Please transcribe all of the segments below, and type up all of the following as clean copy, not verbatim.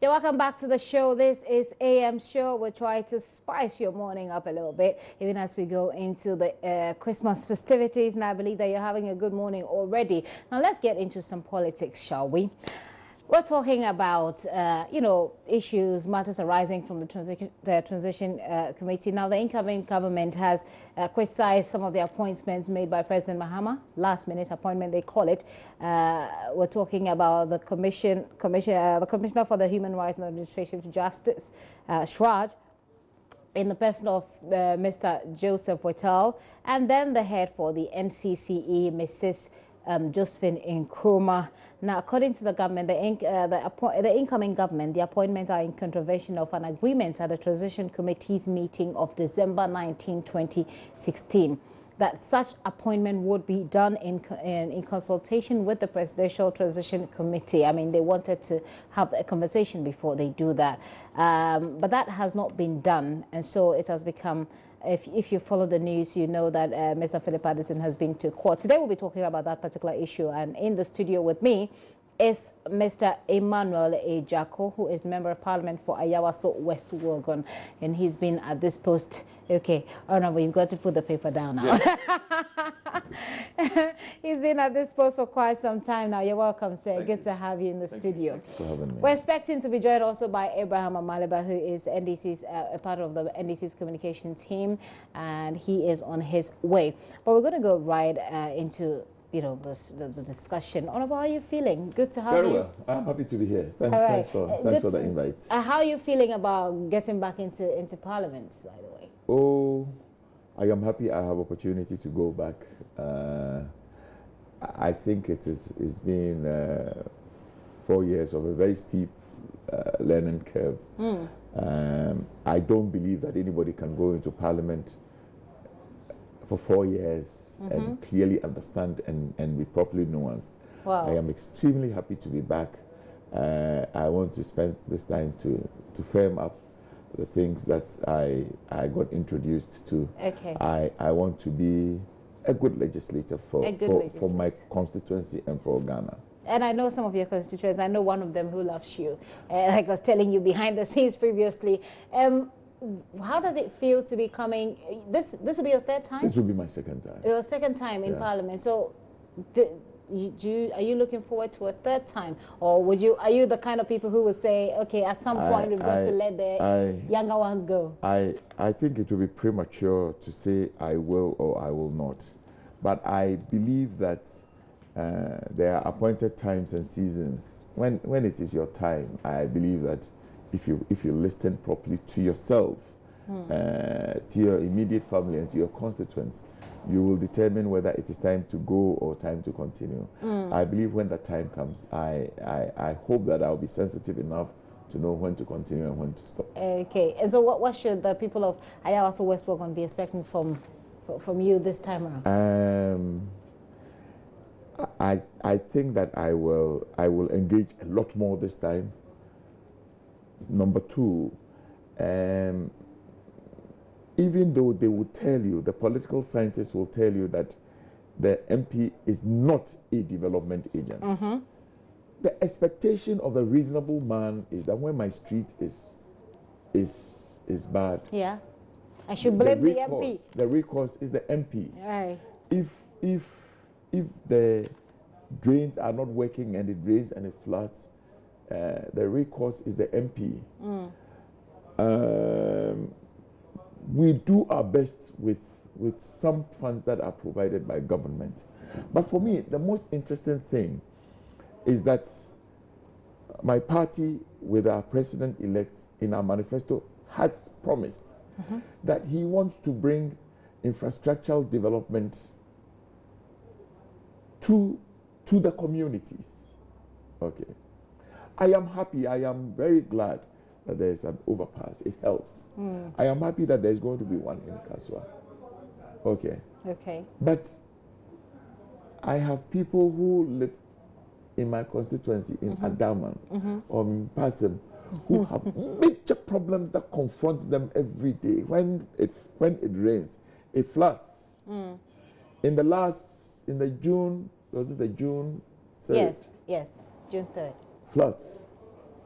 Okay, welcome back to the show. This is AM Show. We're trying to spice your morning up a little bit, even as we go into the Christmas festivities. And I believe that you're having a good morning already. Now, let's get into some politics, shall we? We're talking about, issues, matters arising from the transition committee. Now, the incoming government has criticized some of the appointments made by President Mahama, last-minute appointment, they call it. We're talking about the Commissioner for the Human Rights and Administrative Justice, Shraj, in the person of Mr. Joseph Whittle, and then the head for the NCCE, Mrs. Josephine Nkrumah. Now, according to the government, the incoming government, the appointments are in contravention of an agreement at the Transition Committee's meeting of December 19, 2016, that such appointment would be done in consultation with the Presidential Transition Committee. I mean, they wanted to have a conversation before they do that, but that has not been done, and so it has become. If you follow the news, you know that Mr. Philip Addison has been to court. Today we'll be talking about that particular issue, and in the studio with me is Mr. Emmanuel Agyarko, who is Member of Parliament for Agyarko West Wuogon, and he's been at this post. Okay, Honorable, you've got to put the paper down now. Yeah. He's been at this post for quite some time now. You're welcome, sir. Good to have you in the studio. Thanks for having me. We're expecting to be joined also by Abraham Amaliba, who is NDC's a part of the NDC's communication team, and he is on his way. But we're going to go right into the discussion. Honorable, how are you feeling? Good to have you. Very well. I'm happy to be here. Thanks for the invite. How are you feeling about getting back into Parliament, by the way? Oh, I am happy I have opportunity to go back. I think it's been 4 years of a very steep learning curve. I don't believe that anybody can go into Parliament for 4 years and clearly understand and be properly nuanced. Wow. I am extremely happy to be back. I want to spend this time to firm up the things that I got introduced to. Okay. I want to be a good legislator for my constituency and for Ghana. And I know some of your constituents. I know one of them who loves you. Like I was telling you behind the scenes previously. How does it feel to be coming? This will be your third time? This will be my second time. Your second time in Parliament. So, are you looking forward to a third time, or are you the kind of people who would say, okay, at some point we've got to let the younger ones go? I think it will be premature to say I will or I will not, but I believe that there are appointed times and seasons. When it is your time, I believe that if you listen properly to yourself, to your immediate family and to your constituents, you will determine whether it is time to go or time to continue. I believe when the time comes, I hope that I'll be sensitive enough to know when to continue and when to stop. Okay, and so what should the people of Agyarko West Wuogon be expecting from you this time around? I think that I will engage a lot more this time. Number two, even though they will tell you, the political scientists will tell you that the MP is not a development agent. The expectation of a reasonable man is that when my street is bad, I should blame the MP. The recourse is the MP. Right. If the drains are not working and it rains and it floods, the recourse is the MP. We do our best with some funds that are provided by government. But for me, the most interesting thing is that my party, with our president-elect in our manifesto, has promised that he wants to bring infrastructural development to the communities. Okay. I am happy, I am very glad that there is an overpass. It helps. I am happy that there is going to be one in Kaswa. Okay. Okay. But I have people who live in my constituency in Adaman or in Pasem who have major problems that confront them every day. When it rains, it floods. In the June, was it the June 3rd? Yes, June 3rd. Floods.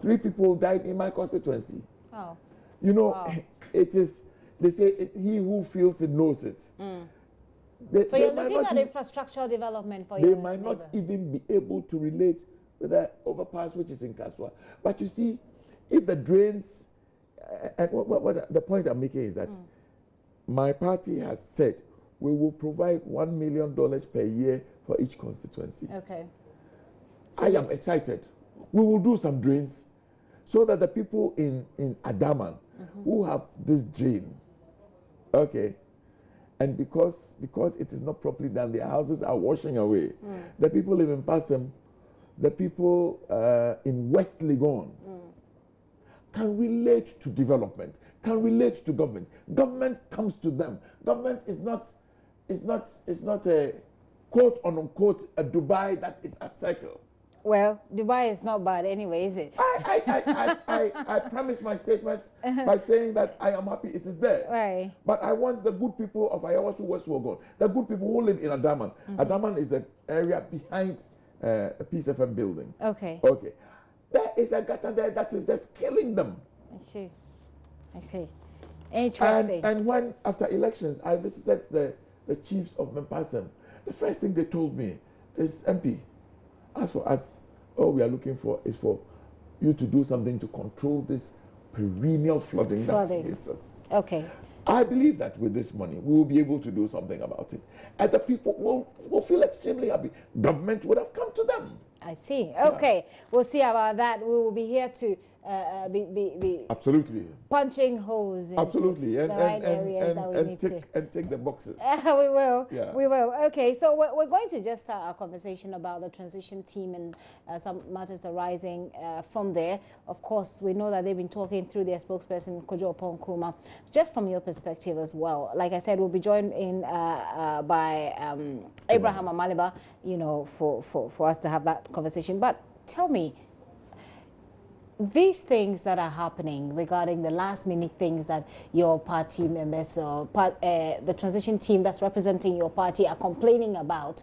3 people died in my constituency. Oh. You know, Wow. it is, they say, he who feels it knows it. So you're looking at infrastructural development for They your might neighbor. not even be able to relate with the overpass which is in Kaswa. But you see, if the drains, and what the point I'm making is that my party has said we will provide $1 million per year for each constituency. Okay. So I am excited. We will do some drains so that the people in Adaman who have this drain, okay, and because it is not properly done, their houses are washing away. The people live in Passam, the people in West Legon can relate to development, can relate to government. Government comes to them. Government is not a quote unquote a Dubai that is at cycle. Well, Dubai is not bad anyway, is it? I premise my statement by saying that I am happy it is there. Right. But I want the good people of Ayawasu West Wogon, the good people who live in Adaman. Adaman is the area behind a Peace FM building. Okay. Okay. There is a gutter there that is just killing them. I see. I see. Interesting. And when, after elections, I visited the chiefs of Mempasem, the first thing they told me is, MP, as for us, all we are looking for is for you to do something to control this perennial flooding that hits us. Okay. I believe that with this money, we will be able to do something about it. And the people will feel extremely happy. Government would have come to them. I see. Okay. Yeah. We'll see about that. We will be here to be absolutely punching holes in absolutely the right areas that we need to. And take the boxes. We will. Yeah. We will. Okay. So we're going to just start our conversation about the transition team and some matters arising from there. Of course, we know that they've been talking through their spokesperson, Kojo Oponkuma. Just from your perspective as well. Like I said, we'll be joined in by Abraham Amaliba, you know, for us to have that conversation. But tell me, these things that are happening regarding the last minute things that your party members or the transition team that's representing your party are complaining about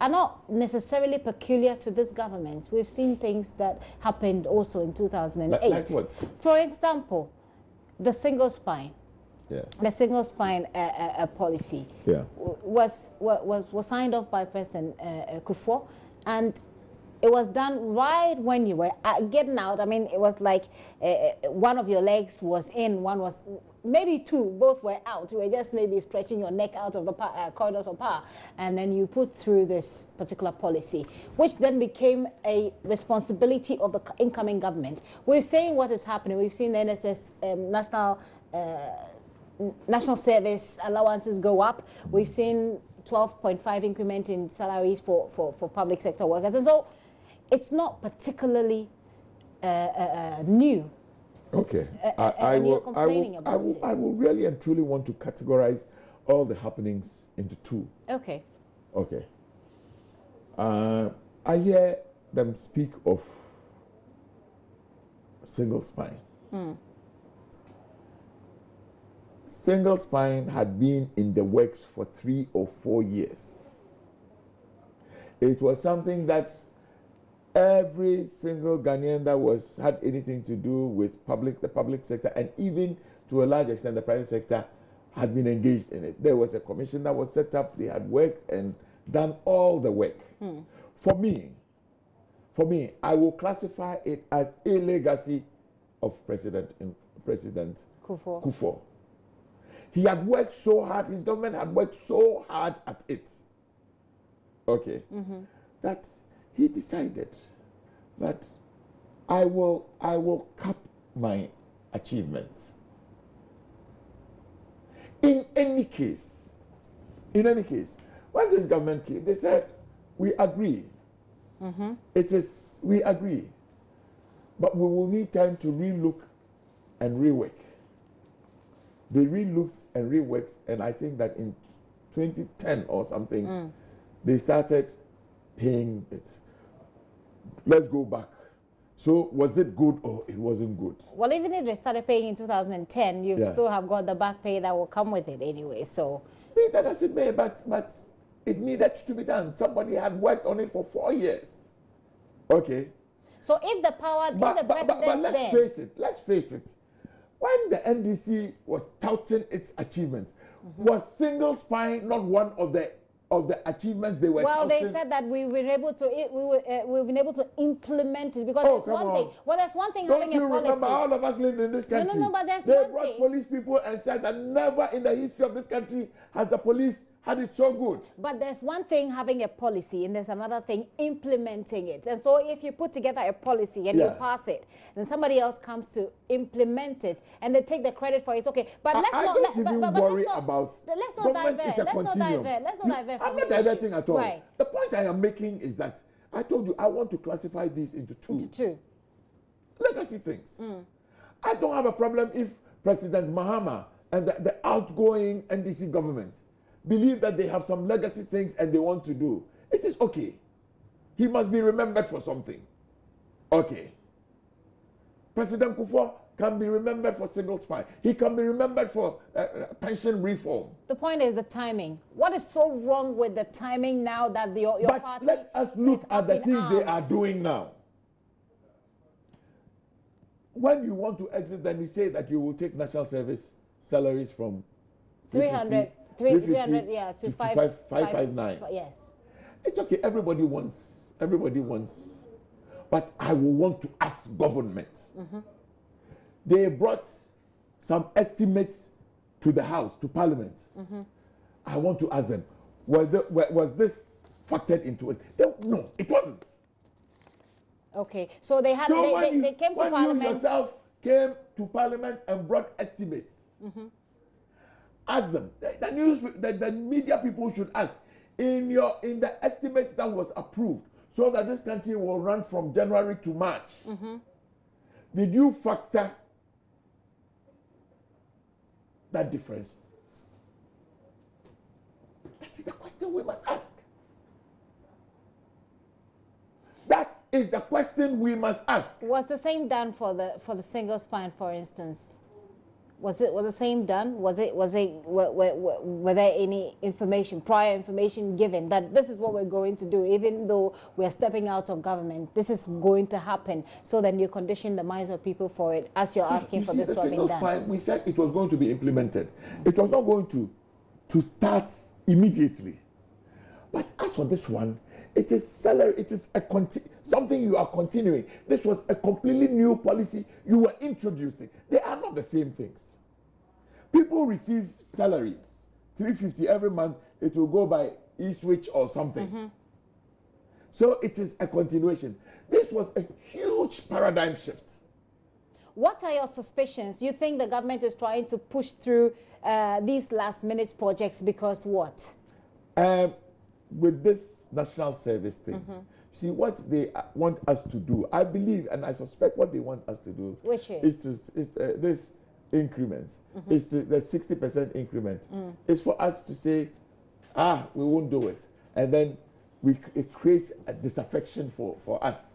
are not necessarily peculiar to this government. We've seen things that happened also in 2008. Like what? For example, the single spine. Yeah. The single spine policy was signed off by President Kufuor, and it was done right when you were getting out. I mean, it was like one of your legs was in, one was, maybe two, both were out. You were just maybe stretching your neck out of the corridors of power. And then you put through this particular policy, which then became a responsibility of the incoming government. We're saying what is happening. We've seen the NSS, national service allowances go up. We've seen 12.5 increment in salaries for public sector workers. And so, it's not particularly new. Okay. I will really and truly want to categorize all the happenings into two. Okay. Okay. I hear them speak of single spine. Single spine had been in the works for 3 or 4 years. It was something that every single Ghanaian that had anything to do with the public sector, and even to a large extent the private sector, had been engaged in it. There was a commission that was set up. They had worked and done all the work. For me, I will classify it as a legacy of President Kufuor. He had worked so hard. His government had worked so hard at it. Okay, that he decided that I will cap my achievements. In any case, when this government came, they said, we agree. We agree. But we will need time to relook and rework. They relooked and reworked, and I think that in 2010 or something, they started paying it. Let's go back. So was it good or it wasn't good? Well, even if they started paying in 2010, you still have got the back pay that will come with it anyway. So be that as it may, but it needed to be done. Somebody had worked on it for 4 years. Okay. So if the power, if the president, but let's face it. When the NDC was touting its achievements, was single spine not one of the achievements they were touting? They said that we've been able to implement it because there's one thing. Well, there's one thing having a policy. Don't you remember all of us lived in this country? No, but there's they one brought thing. Police people and said that never in the history of this country has the police had it so good. But there's one thing having a policy and there's another thing implementing it. And so if you put together a policy and you pass it, then somebody else comes to implement it and they take the credit for it. It's okay. But let's not worry about let's not divert. I'm not diverting at all. Right. The point I am making is that I told you I want to classify these into two legacy things. I don't have a problem if President Mahama and the outgoing NDC government believe that they have some legacy things and they want to do. It is okay. He must be remembered for something. Okay. President Kufuor can be remembered for single spine. He can be remembered for pension reform. The point is the timing. What is so wrong with the timing now that your party? Let us look at the things they are doing now. When you want to exit, then you say that you will take national service salaries from 300 to 559. Yes. It's okay. Everybody wants. But I will want to ask government. They brought some estimates to the House, to Parliament. I want to ask them, was this factored into it? No, it wasn't. Okay, so they had. So they came to Parliament. When you yourself came to Parliament and brought estimates, ask them. The media people should ask in the estimates that was approved, so that this country will run from January to March. Did you factor that difference? That is the question we must ask. That is the question we must ask. Was the same done for the single spine, for instance? Was the same done? Were there any prior information given that this is what we're going to do, even though we're stepping out of government, this is going to happen, so then you condition the minds of people for it as you're asking for this to be done? Spine, we said it was going to be implemented. It was not going to start immediately. But as for this one, it is salary, it is something you are continuing. This was a completely new policy you were introducing. They are not the same things. People receive salaries, $350 every month. It will go by e-switch or something. So it is a continuation. This was a huge paradigm shift. What are your suspicions? You think the government is trying to push through these last-minute projects because what? With this national service thing, see what they want us to do. I believe and I suspect what they want us to do, which is this increment, is the 60% increment, is for us to say, we won't do it, and then it creates a disaffection for us.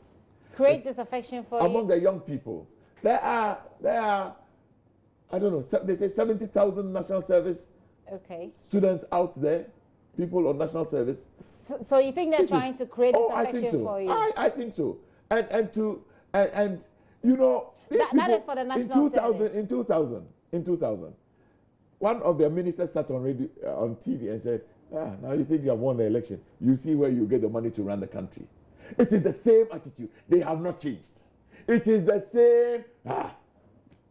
Disaffection for among the young people. There are I don't know. They say 70,000 national service students out there. People on national service. So you think they're trying to create disaffection for you? I think so. And you know, that is for the national service. In 2000, one of their ministers sat on radio, on TV and said, now you think you have won the election. You see where you get the money to run the country. It is the same attitude. They have not changed. It is the same.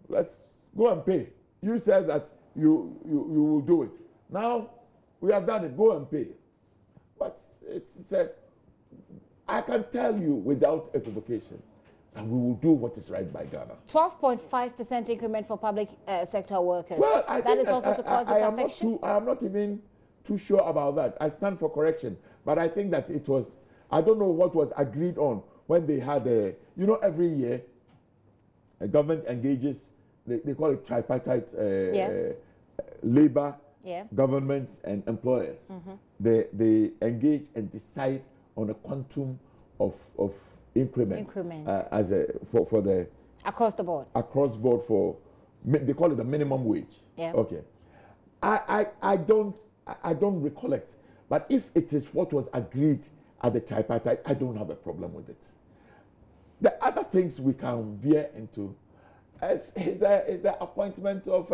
Let's go and pay. You said that you will do it. Now we have done it. Go and pay. But it's I can tell you without equivocation, and we will do what is right by Ghana. 12.5% increment for public sector workers. Well, that is also to cause disaffection. I am not even too sure about that. I stand for correction. But I think that it was, I don't know what was agreed on when they had every year, a government engages, they call it tripartite labor, governments and employers. They engage and decide on a quantum of increments for the across board for they call it the minimum wage. Okay. I don't recollect, but if it is what was agreed at the tripartite, I don't have a problem with it. The other things we can veer into is the appointment of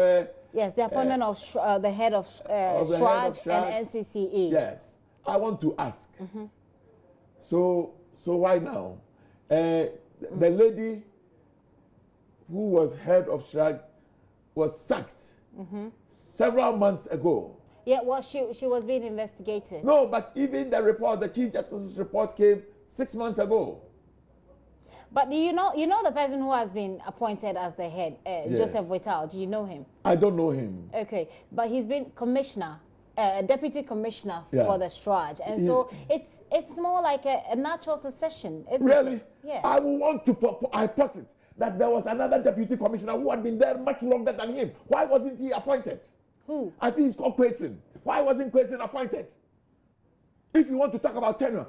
yes, the appointment of the head of Shraj and NCCE. Yes, I want to ask. So why now? The lady who was head of Shraj was sacked several months ago. Yeah, well, she was being investigated. No, but even the Chief Justice's report came 6 months ago. But do you know the person who has been appointed as the head, Joseph Whittal? Do you know him? I don't know him. Okay, but he's been commissioner, deputy commissioner for the Shraj, and so it's more like a natural succession, isn't really? it? Yeah. I will want to posit that there was another deputy commissioner who had been there much longer than him. Why wasn't he appointed? Who? I think it's called Kwesin. Why wasn't Kwesin appointed? If you want to talk about tenure,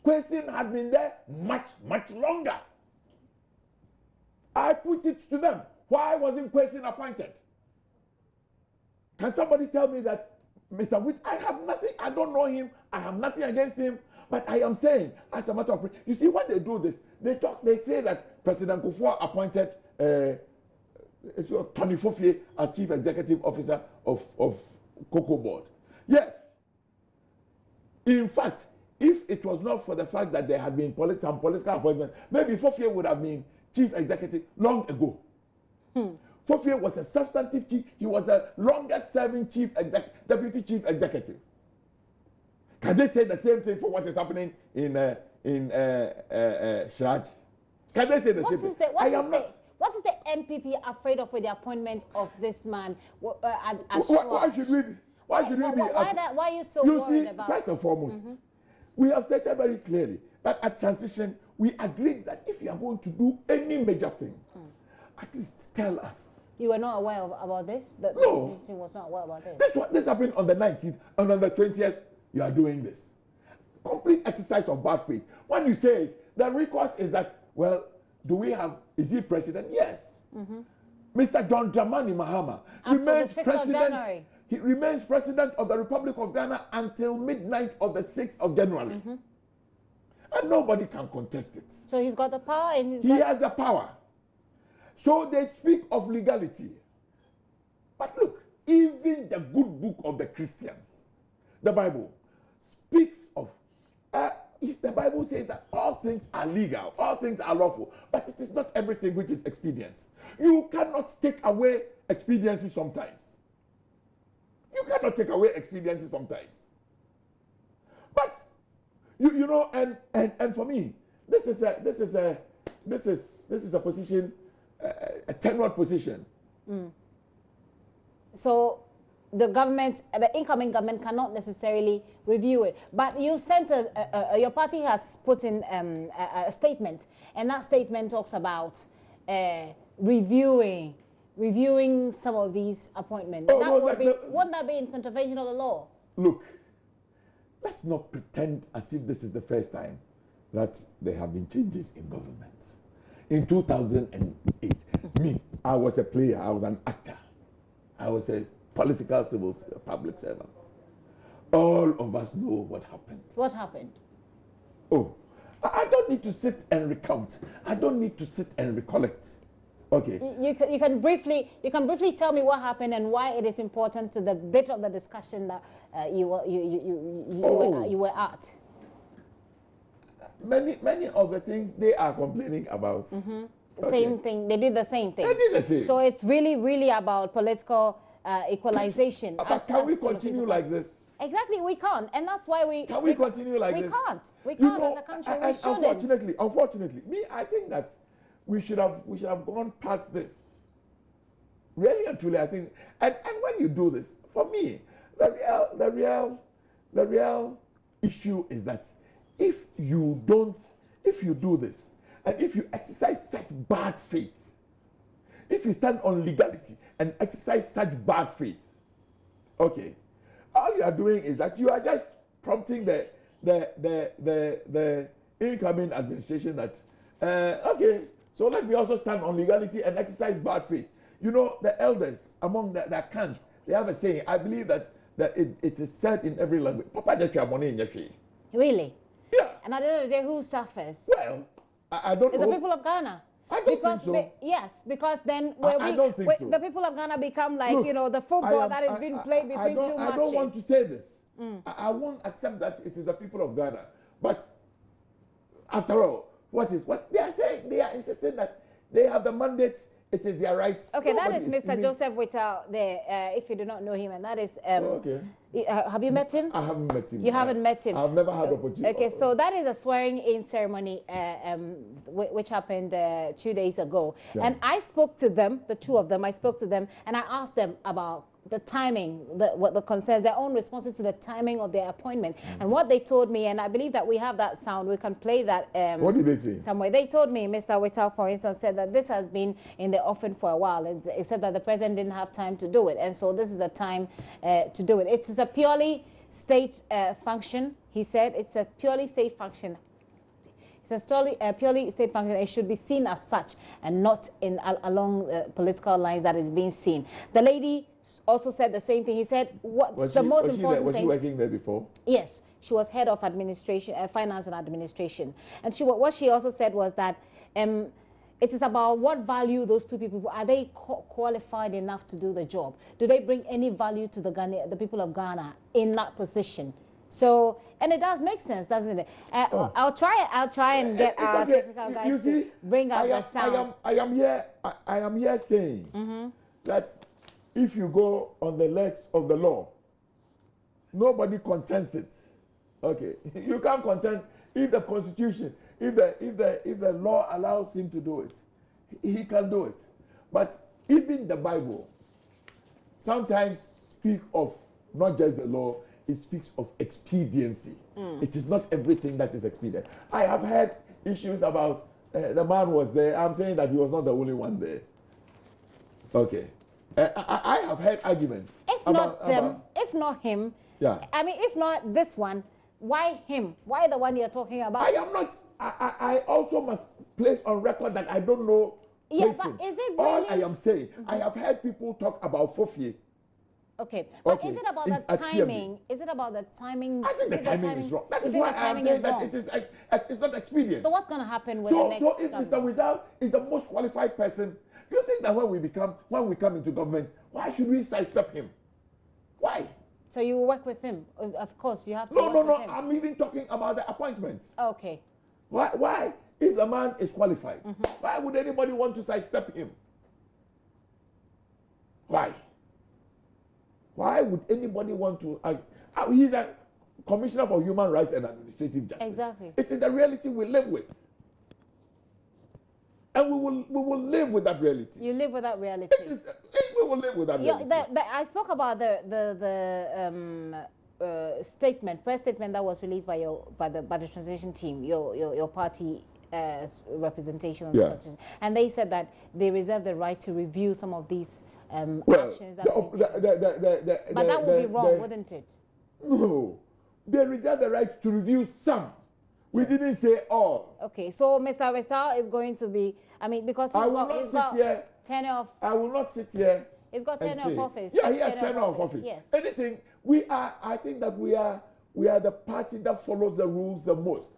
Kwesin had been there much longer. I put it to them. Why wasn't Kwesin appointed? Can somebody tell me that Mr. Witt, I have nothing, I don't know him, I have nothing against him, but I am saying, as a matter of, you see, when they do this, they say that President Kufuor appointed Tony Fofie as Chief Executive Officer of Cocoa Board. Yes. In fact, if it was not for the fact that there had been some political appointments, maybe Fofie would have been Chief Executive long ago. Fofie was a substantive chief. He was the longest serving deputy chief executive. Can they say the same thing for what is happening in Shraj? Can they say the same thing? I am not. What is the NPP afraid of with the appointment of this man at Shraj? Why should we be? Why should we be? Why are you so worried about? First and foremost, we have stated very clearly that at transition, we agreed that if you are going to do any major thing, at least tell us. You were not aware about this? No. The opposition was not aware about this? This happened on the 19th, and on the 20th, you are doing this. Complete exercise of bad faith. When you say it, the recourse is that, well, is he president? Yes. Mr. John Dramani Mahama remains president. He remains president of the Republic of Ghana until midnight of the 6th of January. And nobody can contest it. So he's got the power and he has the power. So they speak of legality. But look, even the good book of the Christians, the Bible, speaks of, if the Bible says that all things are legal, all things are lawful, but it is not everything which is expedient. You cannot take away expediency sometimes. You cannot take away expediency sometimes. But you know, and for me, this is a position, a tenured position. So the incoming government cannot necessarily review it. But you sent your party has put in a statement, and that statement talks about reviewing some of these appointments. Wouldn't that be in contravention of the law? Look, let's not pretend as if this is the first time that there have been changes in government. In 2008, I was a player, I was an actor, I was a political public servant. All of us know what happened. What happened? Oh, I don't need to sit and recount. I don't need to sit and recollect. Okay. You can briefly tell me what happened and why it is important to the bit of the discussion that you were at. Many of the things they are complaining about. Okay. Same thing. They did the same thing. They did the same. So it's really about political equalization. But can we continue like this? Exactly, we can't, and that's why we. Can we continue like this? We can't as a country. We shouldn't. Unfortunately, I think that we should have gone past this. Really and truly, I think, and when you do this, for me, the real issue is that if you do this, and if you exercise such bad faith, if you stand on legality and exercise such bad faith, okay, all you are doing is that you are just prompting the incoming administration that okay, so let me also stand on legality and exercise bad faith. You know, the elders among the camps, they have a saying. I believe that it is said in every language. Papa just your money in your fee. Really? Yeah. And at the end of the day, who suffers? Well, I don't It's know. the people of Ghana. I don't think so. Yes, because then I don't think so. the people of Ghana become like, Look, you know, the football that is being played between two matches. I don't want to say this. I won't accept that it is the people of Ghana. But after all, what they are saying? They are insisting that they have the mandate. It is their right. Okay, that is Mr. Joseph Whittle there, if you do not know him, and that is... okay. Have you met him? I haven't met him. You haven't met him? I've never had opportunity. Okay, so that is a swearing-in ceremony which happened 2 days ago. Yeah. And I spoke to them, the two of them, I spoke to them, and I asked them about the timing, what the concerns, their own responses to the timing of their appointment. And what they told me, and I believe that we have that sound, we can play that what did they say? Somewhere. They told me, Mr. Whittle, for instance, said that this has been in the offing for a while. It said that the president didn't have time to do it. And so this is the time to do it. It's a purely state function, he said. It's a purely state function. It's a purely state function. It should be seen as such and not along political lines that is being seen. The lady also said the same thing. He said, what's the most important thing? Was she working there before? Yes, she was head of administration, finance and administration. And what she also said was that it is about what value those two people, are they qualified enough to do the job? Do they bring any value to the people of Ghana in that position? So, and it does make sense, doesn't it? I'll try and get our technical guys to bring out the sound. I am here saying that if you go on the legs of the law, nobody contends it. Okay, you can't contend if the Constitution, if the law allows him to do it, he can do it. But even the Bible sometimes speak of not just the law, it speaks of expediency. It is not everything that is expedient. I have heard issues about the man was there. I'm saying that he was not the only one there. Okay. I have heard arguments. If not him, yeah. I mean, if not this one, why him? Why the one you're talking about? I am not. I also must place on record that I don't know. Yeah, but is it really? All I am saying, I have heard people talk about Fofie. Okay, but is it about the timing? Is it about the timing? I think the timing is wrong. That is why I am saying that it's not expedient. So what's going to happen with the next So if Mr. Without is the most qualified person, you think that when we come into government, why should we sidestep him? Why? So you work with him? Of course, you have to work with him. No. I'm even talking about the appointments. Okay. Why? If the man is qualified, why would anybody want to sidestep him? Why? Why would anybody want to? He's a commissioner for human rights and administrative justice. Exactly. It is the reality we live with, and we will live with that reality. You live with that reality. We will live with that reality. I spoke about the press statement that was released by the transition team, your party representation on the transition, and they said that they reserve the right to review some of these actions. But that would be wrong, wouldn't it? No, they reserve the right to review some. We didn't say all. Okay, so Mr. Westal is going to be, I mean, because I will not sit here. He's got tenure of office. Yeah, he has tenure of office. Yes. Anything, I think that we are the party that follows the rules the most.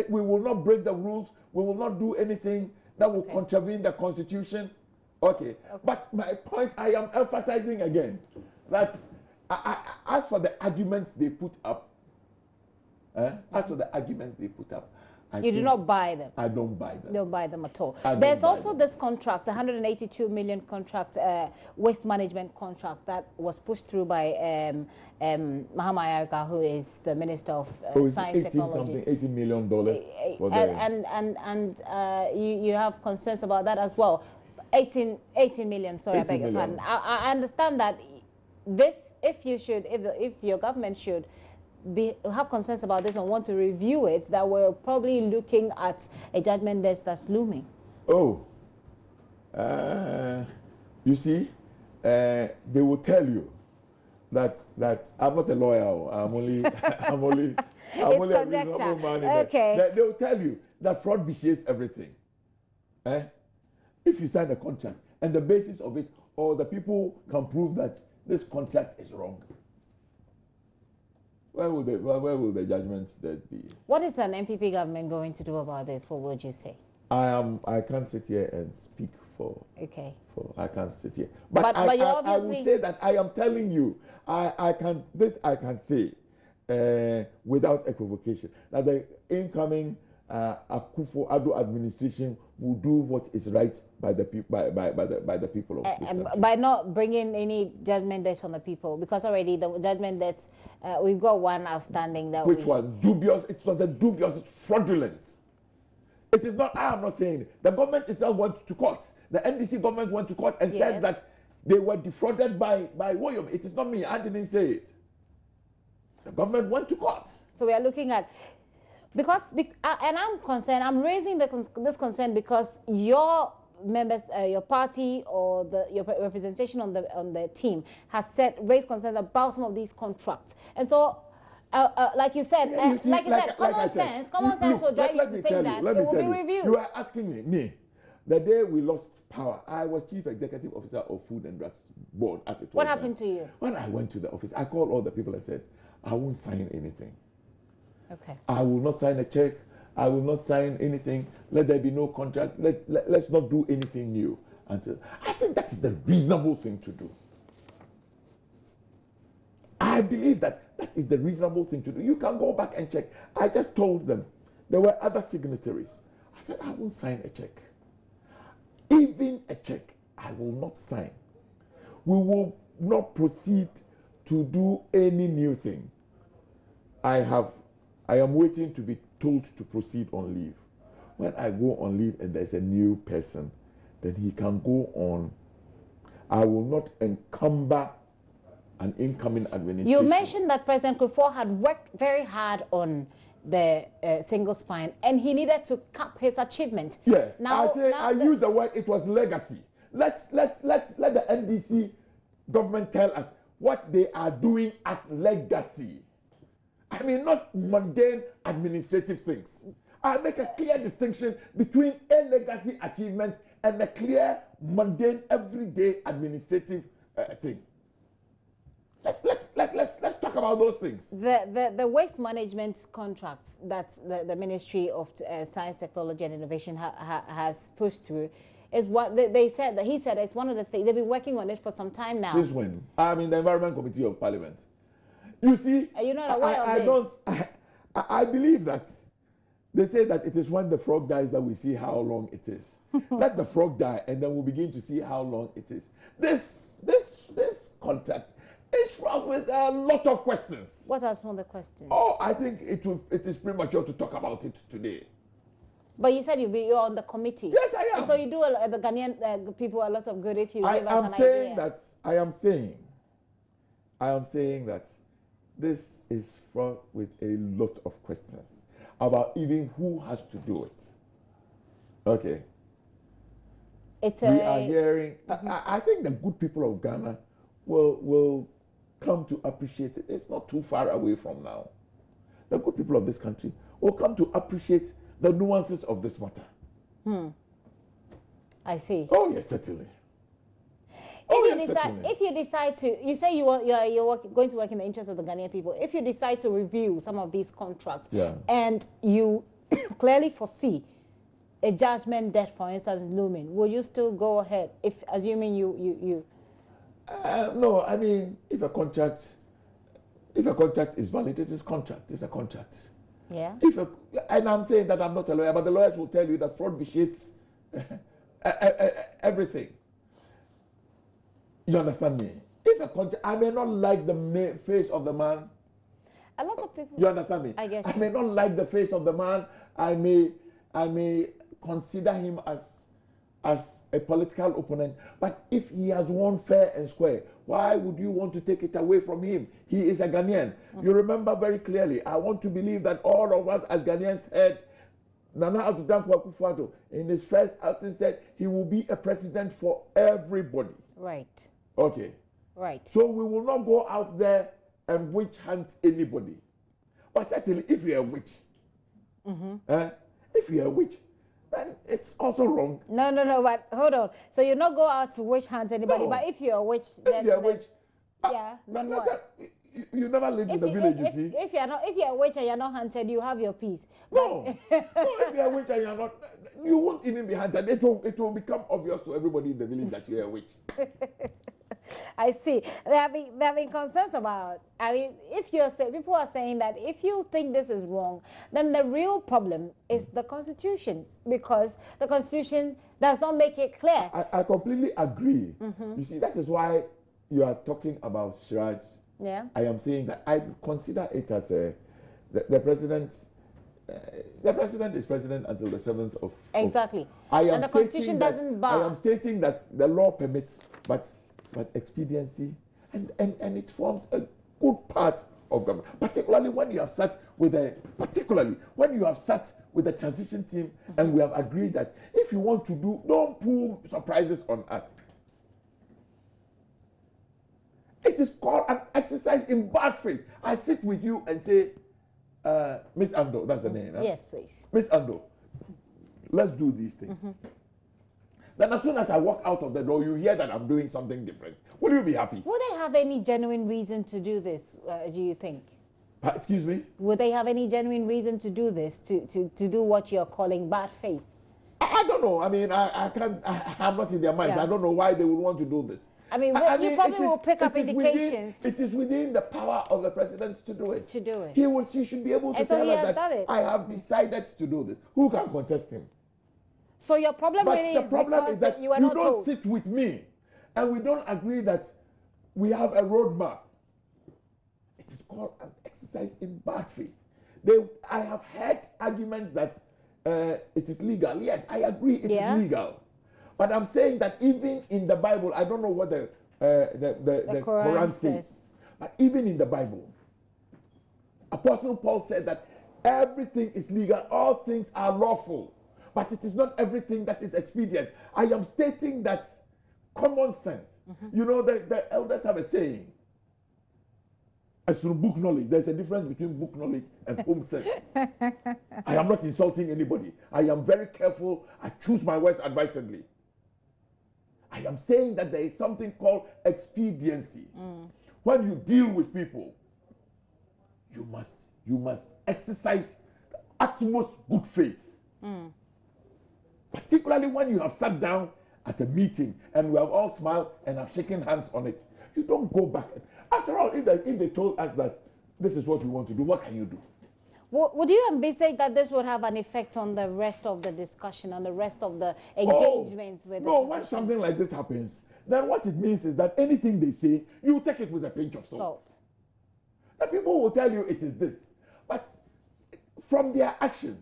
We will not break the rules. We will not do anything that will contravene the Constitution. Okay. But my point, I am emphasizing again that as for the arguments they put up, you do not buy them. I don't buy them. Don't buy them at all. There's also this contract, 182 million contract, waste management contract that was pushed through by Agyarko, who is the Minister of Science Technology. $18 million. You have concerns about that as well. 18 million. Sorry, I beg your pardon. I understand that if your government should have concerns about this and want to review it, that we're probably looking at a judgment that's looming. You see, they will tell you that I'm not a lawyer. I'm only a reasonable man. Okay. They will tell you that fraud vitiates everything. If you sign a contract and the basis of it, or the people can prove that this contract is wrong, where will the judgments be? What is an NPP government going to do about this? What would you say? I can't sit here and speak for. Okay. I can't sit here. But I you I obviously will say that I am telling you, I can say without equivocation that the incoming Akufo-Addo administration will do what is right by the people by the people of this country. by not bringing any judgment debts on the people, because already the judgment debts, we've got one outstanding. That Which one? Dubious. It was a dubious, fraudulent. It is not. I am not saying it. The government itself went to court. The NDC government went to court and said that they were defrauded by William. It is not me. I didn't say it. The government went to court. So we are looking at, and I'm concerned. I'm raising this concern because your members, your party, or your representation on the team has raised concerns about some of these contracts, and so. Like you said, common sense will drive you to think that it will be reviewed. You are asking me. The day we lost power, I was chief executive officer of Food and Drugs Board, as it was. What happened to you? When I went to the office, I called all the people and said, I won't sign anything. Okay. I will not sign a check. I will not sign anything. Let there be no contract. Let's not do anything new until. I think that is the reasonable thing to do. I believe that is the reasonable thing to do. You can go back and check. I just told them there were other signatories. I said, I won't sign a check. Even a check, I will not sign. We will not proceed to do any new thing. I am waiting to be told to proceed on leave. When I go on leave and there's a new person, then he can go on. I will not encumber an incoming administration. You mentioned that President Kufuor had worked very hard on the single spine, and he needed to cap his achievement. Yes, I use the word. It was legacy. Let the NDC government tell us what they are doing as legacy. I mean, not mundane administrative things. I make a clear distinction between a legacy achievement and a clear mundane everyday administrative thing. Let's talk about those things. The waste management contracts that the Ministry of Science, Technology and Innovation has pushed through is what he said it's one of the things. They've been working on it for some time now. Since when? I'm in the Environment Committee of Parliament. You see, are you not aware of this? I believe that they say that it is when the frog dies that we see how long it is. Let the frog die and then we'll begin to see how long it is. This contract is fraught with a lot of questions. What are some of the questions? Oh, I think it is premature to talk about it today. But you said you're on the committee. Yes, I am. And so you do the Ghanaian people a lot of good if you give us an idea. I am saying that this is fraught with a lot of questions about even who has to do it. Okay. We are hearing. I think the good people of Ghana will come to appreciate it. It's not too far away from now. The good people of this country will come to appreciate the nuances of this matter. I see. Oh yes, certainly. If you decide to, you say you're going to work in the interest of the Ghanaian people. If you decide to review some of these contracts, and you clearly foresee a judgment debt, for instance, looming, will you still go ahead? If assuming you No, I mean, if a contract is valid, it is contract. It's a contract. Yeah. And I'm saying that I'm not a lawyer, but the lawyers will tell you that fraud vitiates everything. You understand me? If a contract, I may not like the face of the man. A lot of people. You understand me? I guess. I may not like the face of the man. I may consider him as a political opponent, but if he has won fair and square, why would you want to take it away from him? He is a Ghanaian. You remember very clearly, I want to believe that all of us as Ghanaians heard Nana Addo Akufo-Addo in his first outing said he will be a president for everybody. Right. Okay. Right. So we will not go out there and witch hunt anybody. But certainly if you're a witch, if you're a witch, then it's also wrong. No, but hold on. So you not go out to witch hunt anybody, but if you're a witch, then... If you're a witch, yeah. you never lived in the village, you see. If you're a witch and you're not hunted, you have your peace. No, no, if you're a witch and you're not, you won't even be hunted. It will become obvious to everybody in the village that you're a witch. I see. There have been concerns about. I mean, people are saying that if you think this is wrong, then the real problem is the Constitution, because the Constitution does not make it clear. I completely agree. You see, that is why you are talking about Siraj. Yeah. I am saying that I consider it as the president. The president is president until the 7th of. Exactly. And the Constitution doesn't bar. I am stating that the law permits, but expediency, and it forms a good part of government, particularly when you have sat with the transition team, and we have agreed that if you want to don't pull surprises on us. It is called an exercise in bad faith. I sit with you and say, Miss Ando, that's the name. Yes, please. Miss Ando, let's do these things. Then as soon as I walk out of the door, you hear that I'm doing something different. Will you be happy? Would they have any genuine reason to do this, do you think? Excuse me? Would they have any genuine reason to do this, to do what you're calling bad faith? I don't know. I mean, I'm not in their minds. Yeah. I don't know why they would want to do this. I mean, you probably will pick up indications. It is within the power of the president to do it. She should be able to and tell us that I have decided to do this. Who can contest him? So your problem really is that you don't sit with me, and we don't agree that we have a roadmap. It is called an exercise in bad faith. I have heard arguments that it is legal. Yes, I agree it is legal. But I'm saying that even in the Bible, I don't know what the Quran says, but even in the Bible, Apostle Paul said that everything is legal, all things are lawful, but it is not everything that is expedient. I am stating that common sense. You know, the elders have a saying, as to book knowledge, there's a difference between book knowledge and home sense. I am not insulting anybody. I am very careful. I choose my words advisedly. I am saying that there is something called expediency. When you deal with people, you must exercise the utmost good faith. Particularly when you have sat down at a meeting and we have all smiled and have shaken hands on it. You don't go back. After all, if they told us that this is what we want to do, what can you do? Would you envisage that this would have an effect on the rest of the discussion, on the rest of the engagements with the No, when something like this happens, then what it means is that anything they say, you take it with a pinch of salt. The people will tell you it is this. But from their actions,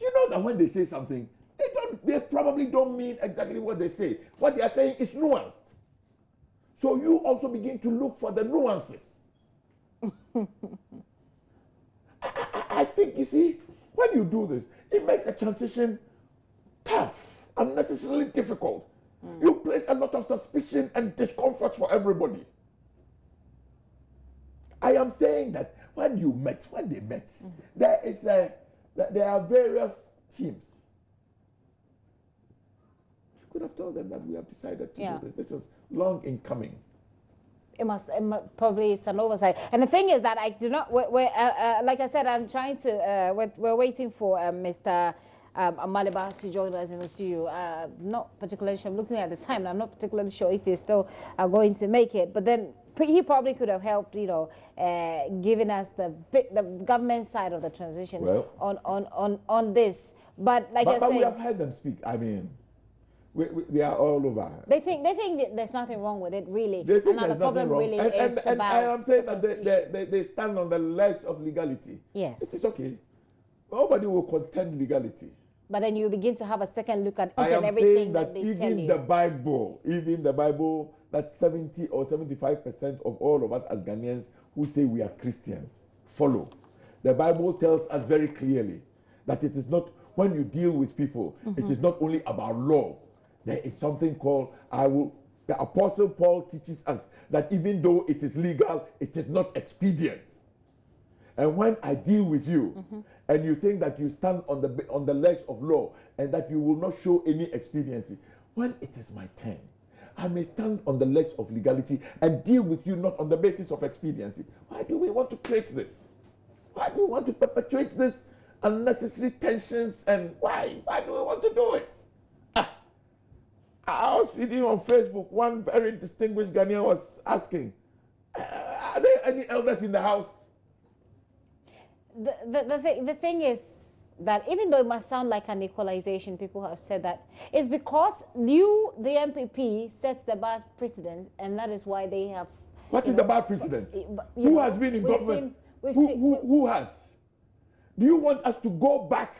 you know that when they say something, they probably don't mean exactly what they say. What they are saying is nuanced. So you also begin to look for the nuances. I think, you see, when you do this, it makes a transition tough, unnecessarily difficult. You place a lot of suspicion and discomfort for everybody. I am saying that when they met, there are various teams. You could have told them that we have decided to do this. This is long in coming. It must probably it's an oversight. And the thing is that I do not. Like I said, I'm trying to. We're waiting for Mr. Amaliba to join us in the studio. Not particularly sure. I'm looking at the time, and I'm not particularly sure if he's still going to make it. But then he probably could have helped, giving us the government side of the transition on this. But I said, we have heard them speak. I mean. They are all over. They think that there's nothing wrong with it, really. They think there's nothing wrong. Really and I am saying that they stand on the legs of legality. Yes. It is okay. Nobody will contend legality. But then you begin to have a second look at each and everything that they tell you. Even the Bible, that 70 or 75% of all of us as Ghanaians who say we are Christians follow. The Bible tells us very clearly that it is not, when you deal with people, it is not only about law. There is something called, the Apostle Paul teaches us that even though it is legal, it is not expedient. And when I deal with you, and you think that you stand on the legs of law, and that you will not show any expediency, when it is my turn, I may stand on the legs of legality and deal with you not on the basis of expediency. Why do we want to create this? Why do we want to perpetuate this unnecessary tensions, and why? Why do we want to do it? I was reading on Facebook, one very distinguished Ghanaian was asking, are there any elders in the house? The thing is that even though it must sound like an equalization, people have said that it's because you, the NPP, sets the bad precedent, and that is why they have. What is the bad precedent? Who has been in government? Who has? Do you want us to go back?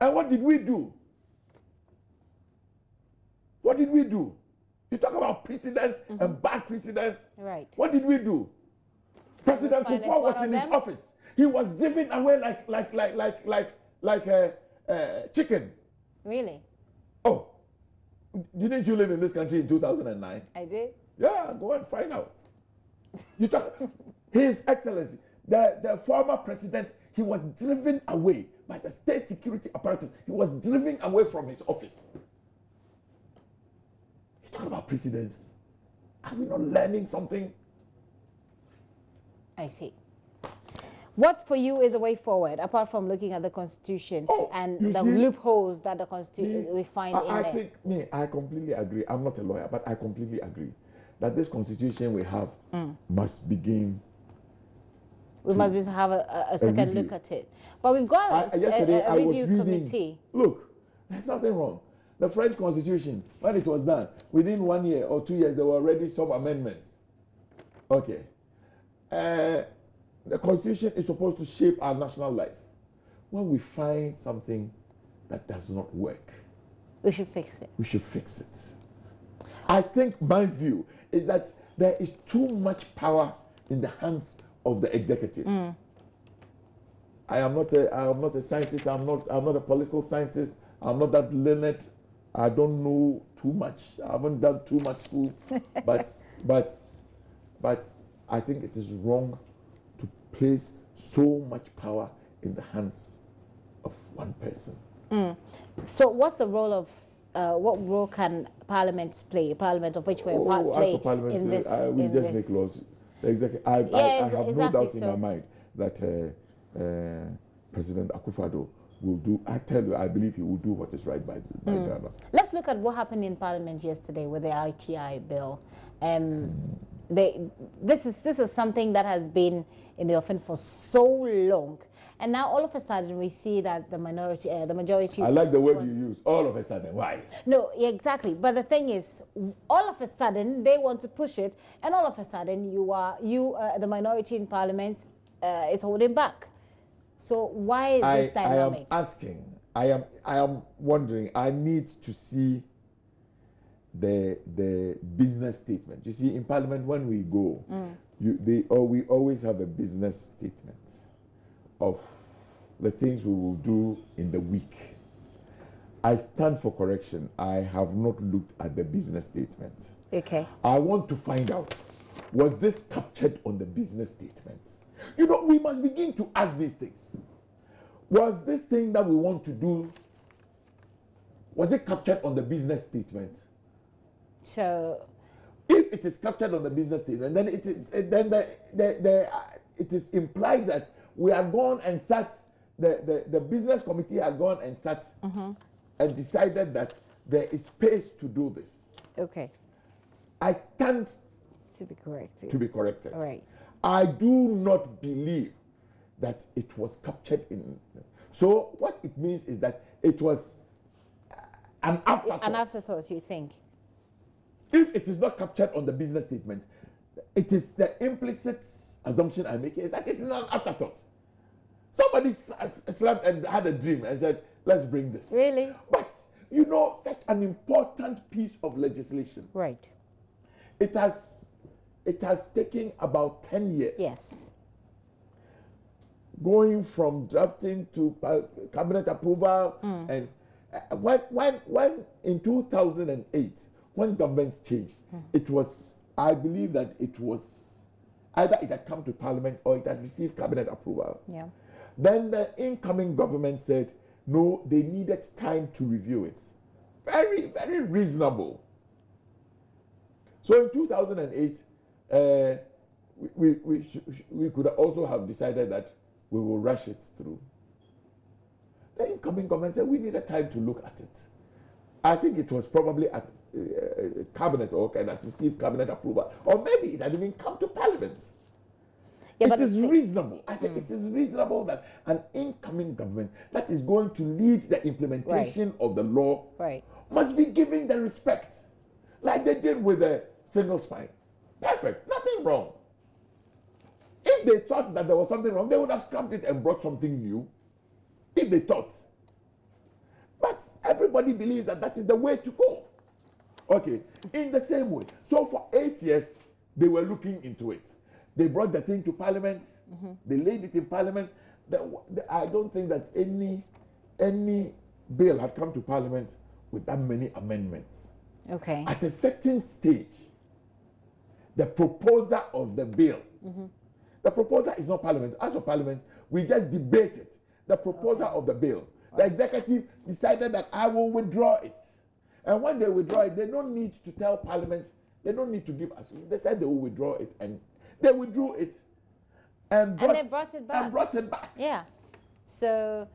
And what did we do? What did we do? You talk about precedents and bad precedents. Right. What did we do? President Kufuor was in his office. He was driven away like a chicken. Really? Oh, didn't you live in this country in 2009? I did. Yeah, go and find out. You talk. His Excellency, the former president, he was driven away by the state security apparatus. He was driven away from his office. You talk about precedents. Are we not learning something? I see. What for you is a way forward, apart from looking at the Constitution and the loopholes that the Constitution we find in there? I completely agree. I'm not a lawyer, but I completely agree that this Constitution we have must begin. We must have a second look at it. But we've got a review committee. Look, there's nothing wrong. The French Constitution, when it was done, within 1 year or 2 years, there were already some amendments. Okay. The Constitution is supposed to shape our national life. When we find something that does not work, we should fix it. We should fix it. I think my view is that there is too much power in the hands of the executive. I am not a scientist. I'm not a political scientist. I'm not that learned. I don't know too much. I haven't done too much school. but I think it is wrong to place so much power in the hands of one person. So what's the role of what role can Parliament play? Parliament of which we're play in this? We just make laws. Exactly. I have no doubt in my mind that President Akufo-Addo will do. I tell you, I believe he will do what is right by Ghana. Let's look at what happened in Parliament yesterday with the RTI bill. This is something that has been in the offing for so long, and now all of a sudden we see that the majority. I like the word you use. All of a sudden, why? No, exactly. But the thing is, all of a sudden they want to push it, and all of a sudden the minority in Parliament is holding back. So why is this dynamic? I am asking. I am wondering. I need to see the business statement. You see, in Parliament, when we go, we always have a business statement of the things we will do in the week. I stand for correction. I have not looked at the business statement. Okay. I want to find out, was this captured on the business statement? You know, we must begin to ask these things. Was this thing that we want to do, was it captured on the business statement? So, if it is captured on the business statement, then it is it is implied that we are gone and sat. The business committee had gone and sat and decided that there is space to do this. Okay. I stand to be corrected. To be corrected. All right. I do not believe that it was captured in. So what it means is that it was an afterthought. An afterthought, you think? If it is not captured on the business statement, it is the implicit assumption I make is that it is not an afterthought. Somebody slept and had a dream and said, let's bring this. Really? But, you know, such an important piece of legislation. Right. It has taken about 10 years. Yes. Going from drafting to cabinet approval. And when in 2008, when governments changed, it was, I believe that it was either it had come to Parliament or it had received cabinet approval. Yeah. Then the incoming government said, no, they needed time to review it. Very, very reasonable. So in 2008, we could also have decided that we will rush it through. The incoming government said we needed time to look at it. I think it was probably at cabinet or kind of received cabinet approval, or maybe it had even come to parliament. Yeah, it is reasonable. I think it is reasonable that an incoming government that is going to lead the implementation of the law must be given the respect, like they did with the single spine. Perfect, nothing wrong. If they thought that there was something wrong, they would have scrapped it and brought something new. If they thought. But everybody believes that that is the way to go. Okay, in the same way. So for 8 years, they were looking into it. They brought the thing to parliament. They laid it in parliament. I don't think that any bill had come to parliament with that many amendments. Okay. At a certain stage, the proposer of the bill, the proposer is not parliament. As for parliament, we just debate it. The proposer of the bill, the executive decided that I will withdraw it. And when they withdraw it, they don't need to tell parliament, they don't need to give us. They said they will withdraw it, and they withdrew it. And they brought it back. And brought it back. Yeah. So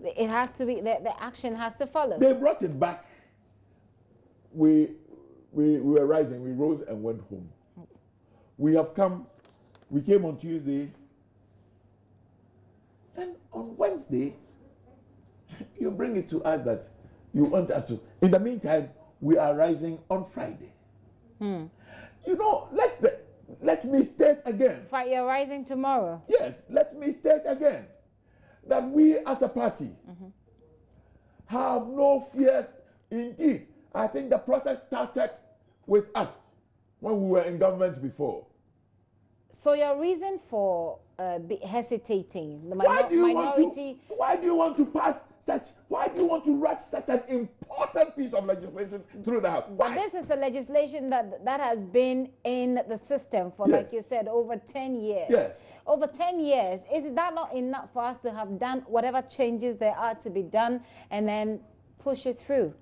it has to be, the action has to follow. They brought it back. We were rising, we rose and went home. We came on Tuesday, and on Wednesday, you bring it to us that you want us to. In the meantime, we are rising on Friday. You know, let me state again. You're rising tomorrow? Yes, let me state again that we as a party have no fears. Indeed, I think the process started with us when we were in government before. So your reason for hesitating, the why do you want to rush such an important piece of legislation through the House? Why? But this is the legislation that has been in the system for, like you said, over 10 years. Yes. Over 10 years. Is that not enough for us to have done whatever changes there are to be done and then push it through?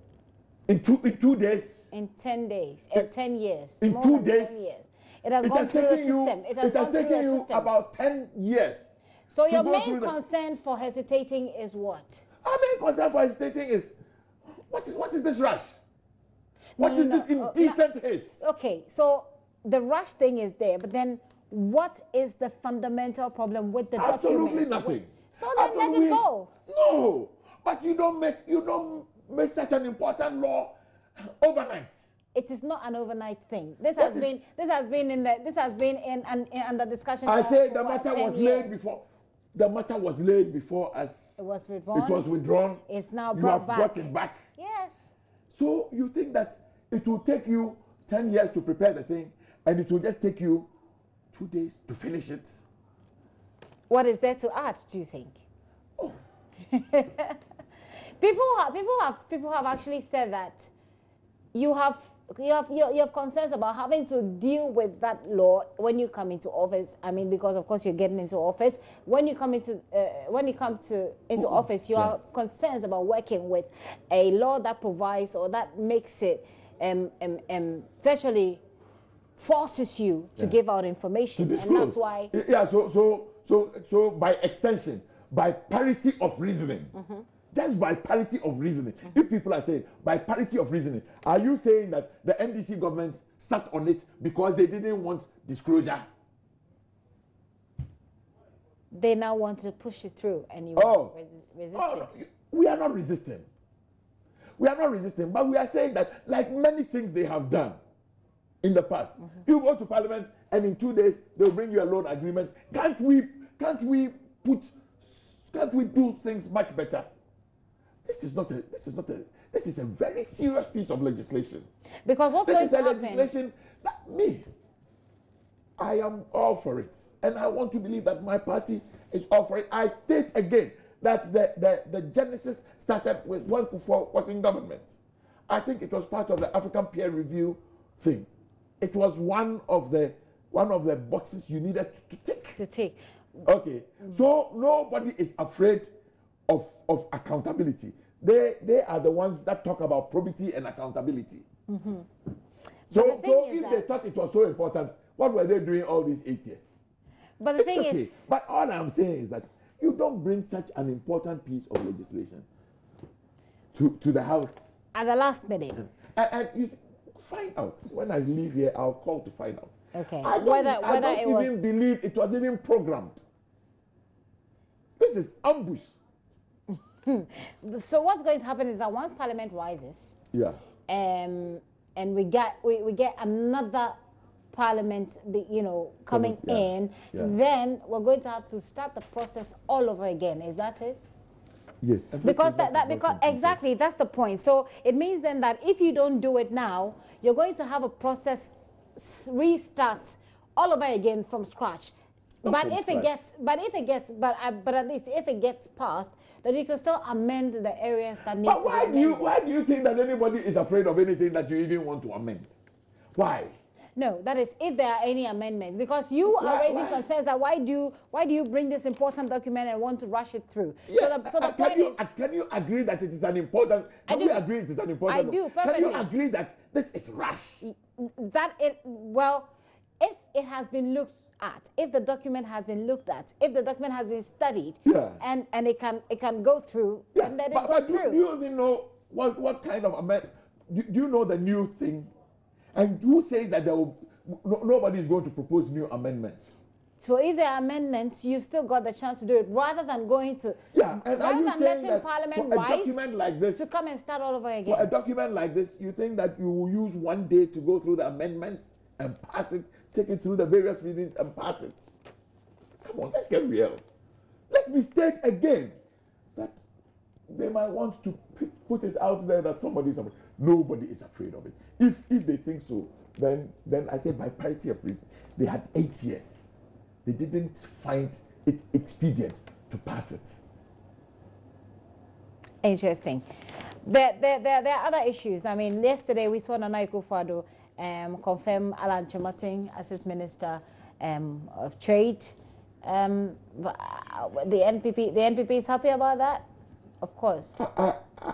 In 2 days? In 10 days. In 10 years. In more 2 than days? 10 years. It has gone through the system. It has taken you about 10 years. So your main concern for hesitating is what? Our main concern for hesitating is, what is this rush? What is this indecent haste? Okay, so the rush thing is there, but then what is the fundamental problem with the document? Absolutely nothing. So then let it go. No, but you don't make such an important law overnight. It is not an overnight thing. This has been under discussion. I say the matter was laid before. The matter was laid before us. It was withdrawn. It was withdrawn. It's now brought back. You have brought it back. Yes. So you think that it will take you 10 years to prepare the thing, and it will just take you 2 days to finish it? What is there to add, do you think? Oh. People have actually said that you have concerns about having to deal with that law when you come into office. I mean, because of course you're getting into office. When you come into office, you have concerns about working with a law that provides or that makes it virtually forces you to give out information, and that's why. Yeah. So by extension, by parity of reasoning. Just by parity of reasoning. If people are saying by parity of reasoning, are you saying that the NDC government sat on it because they didn't want disclosure? They now want to push it through, and you are resisting. No, we are not resisting. We are not resisting, but we are saying that, like many things they have done in the past, you go to parliament and in 2 days they'll bring you a loan agreement. Can't we do things much better? This is a very serious piece of legislation. Because what's going to happen? This is a legislation that I am all for it. And I want to believe that my party is all for it. I state again that the genesis started with when Kufuor was in government. I think it was part of the African peer review thing. It was one of the boxes you needed to tick. Okay. So nobody is afraid of accountability. They are the ones that talk about probity and accountability. So if they thought it was so important, what were they doing all these 8 years? But the thing is, but all I'm saying is that you don't bring such an important piece of legislation to the House at the last minute. And you find out. When I leave here, I'll call to find out. Okay. I don't even believe it was even programmed. This is ambush. So what's going to happen is that once Parliament rises, and we get another Parliament, coming in, then we're going to have to start the process all over again. Is that it? Yes. Because because exactly that's the point. So it means then that if you don't do it now, you're going to have a process restart all over again from scratch. But at least if it gets passed, then you can still amend the areas that need to be amended. Why do you think that anybody is afraid of anything that you even want to amend? Why? No, that is if there are any amendments, because you are raising concerns that why do you bring this important document and want to rush it through? Yeah, can you agree that it is an important? Can we agree it is an important? I do perfectly. Can you agree that this is rush? If it has been looked at, if the document has been looked at, if the document has been studied, and it can go through, then it go through. Do you even know what kind of amendment? Do you know the new thing? And who says that nobody is going to propose new amendments? So if there are amendments, you still got the chance to do it, rather than going to rather than letting Parliament rise, a document like this to come and start all over again. For a document like this, you think that you will use one day to go through the amendments and pass it, take it through the various readings and pass it? Come on, let's get real. Let me state again that they might want to put it out there that somebody is afraid. Nobody is afraid of it. If they think so, then I say by parity of reason. They had 8 years. They didn't find it expedient to pass it. Interesting. There are other issues. I mean, yesterday we saw Nana Akufo-Addo confirm Alan Kyerematen as his Minister of Trade. The NPP is happy about that? Of course.